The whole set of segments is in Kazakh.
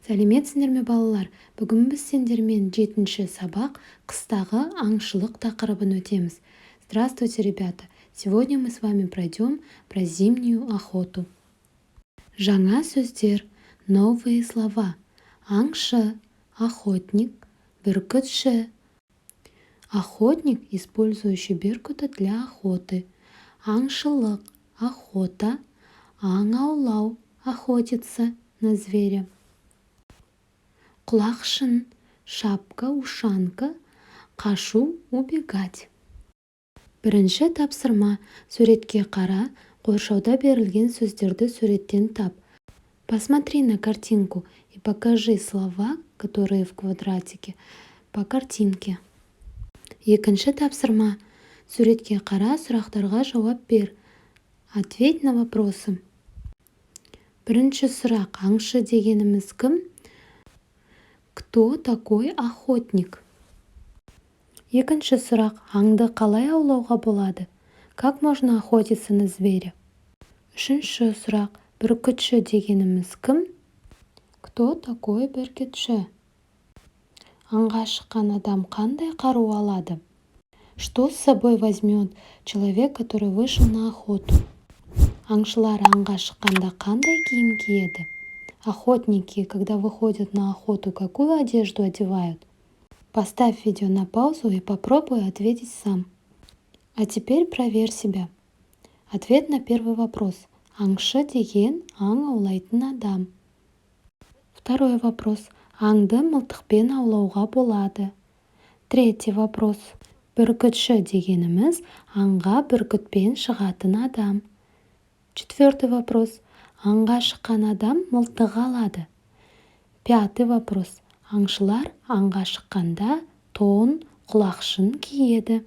Сәлеметсіңдер ме балалар? Бүгін біз сендермен 7-ші сабақ қыстағы аңшылық тақырыбын өтеміз. Здравствуйте, ребята! Сегодня мы с вами пройдем про зимнюю охоту. Жаңа сөздер, новые слова. Аңшы, охотник, бүркітші. Охотник, использующий беркута для охоты. Аңшылық, охота, аң аулау, охотиться на зверя. Құлақшын, шапка, ушанка, қашу, убегать. Бірінші тапсырма. Суретке қара, қоршауда берілген сөздерді суреттен тап. Посмотри на картинку и покажи слова, которые в квадратике, по картинке. Екінші тапсырма. Суретке қара, сұрақтарға жауап бер. Ответь на вопросы. Бірінші сұрақ. Аңшы дегеніміз кім? Кто такой охотник? Екінші сұрақ. Аңды қалай аулауға болады? Как можно охотиться на зверя? Үшінші сұрақ. Бүркітші дегеніміз кім? Кто такой бүркітші? Аңға шыққан адам қандай қару алады? Что с собой возьмет человек, который вышел на охоту? Аңшылар аңға шыққанда қандай киім киеді? Охотники, когда выходят на охоту, какую одежду одевают? Поставь видео на паузу и попробуй ответить сам. А теперь проверь себя. Ответ на первый вопрос. Аңшы деген аң аулайтын адам. Второй вопрос. Аңды мылтықпен аулауға болады. Третий вопрос. Бүркітші дегеніміз аңға бүркітпен шығатын адам. Четвертый вопрос. Аңға шыққан адам мылтық алады. Пятый вопрос. Аңшылар аңға шыққанда тон, құлақшын киеді.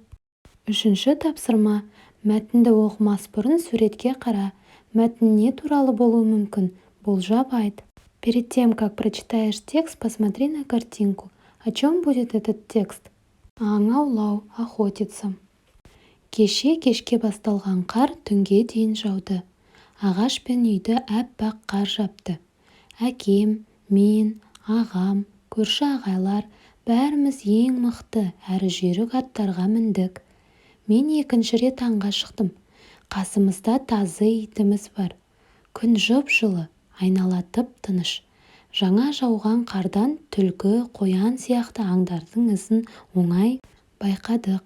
Үшінші тапсырма. Мәтінді оқымас бұрын суретке қара. Мәтін не туралы болуы мүмкін? Болжап айт. Перед тем, как прочитаешь текст, посмотри на картинку. О чем будет этот текст? Аң аулау, охотиться. Кешке басталған қар түнге дейін жауды. Ағаш пен үйді әппақ қар жапты. Әкем, мен, ағам, көрші ағайлар бәріміз ең мықты әрі жүйрік аттарға міндік. Мен екінші рет аңға шықтым. Қасымызда тазы итіміз бар. Күн жып-жылы, айнала тып-тыныш. Жаңа жауған қардан түлкі, қоян сияқты аңдардың ізін оңай байқадық.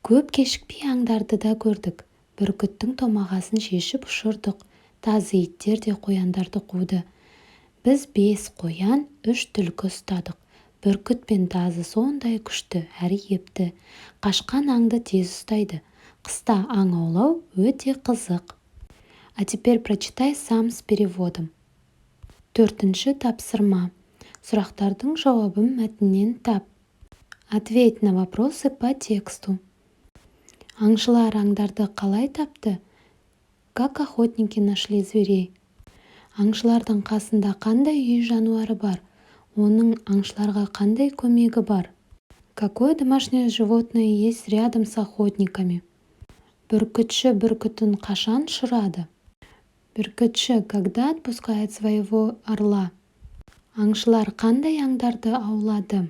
Көп кешікпей аңдарды да көрдік. Бүркіттің томағасын шешіп ұшырдық. Тазы иттер де қояндарды қуды. Біз 5 қоян, 3 түлкі ұстадық. Бүркіт пен тазы сондай күшті, әрі епті. Қашқан аңды тез ұстайды. Қыста аң аулау өте қызық. А теперь прочитай сам с переводом. Төртінші тапсырма. Сұрақтардың жауабын мәтіннен тап. Ответь на вопросы по тексту. Аңшылар аңдарды қалай тапты? Как охотники нашли зверей? Аңшылардың қасында қандай үй жануары бар? Оның аңшыларға қандай көмегі бар? Какое домашнее животное есть рядом с охотниками? Бүркітші бүркітін қашан ұшырады? Бүркітші когда отпускает своего орла? Аңшылар қандай аңдарды аулады?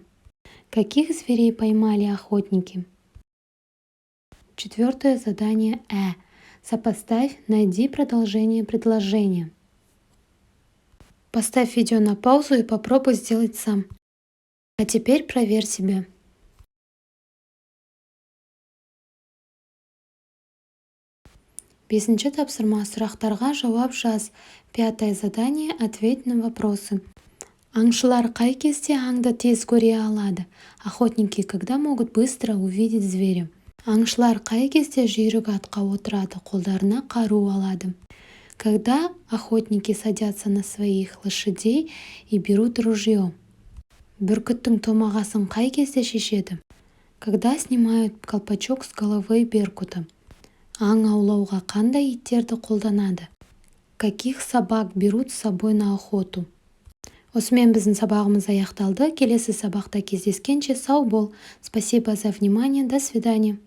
Каких зверей поймали охотники? Четвертое задание Э. Сопоставь, найди продолжение предложения. Поставь видео на паузу и попробуй сделать сам. А теперь проверь себя. Бесінші тапсырма. Сұрақтарға жауап жаз. Пятое задание. Ответь на вопросы. Аңшылар қай кезде аңды тез көре алады? Охотники когда могут быстро увидеть зверя? Аңшылар қай кезде жүйрік атқа отырады, қолдарына қару алады? Когда охотники садятся на своих лошадей и берут ружье? Бүркіттің томағасын қай кезде шешеді? Когда снимают колпачок с головы беркута? Аң аулауға қандай иттерді қолданады? Каких собак берут с собой на охоту? Осымен біздің сабағымыз аяқталды. Келесі сабақта кездескенше сау бол. Спасибо за внимание. До свидания.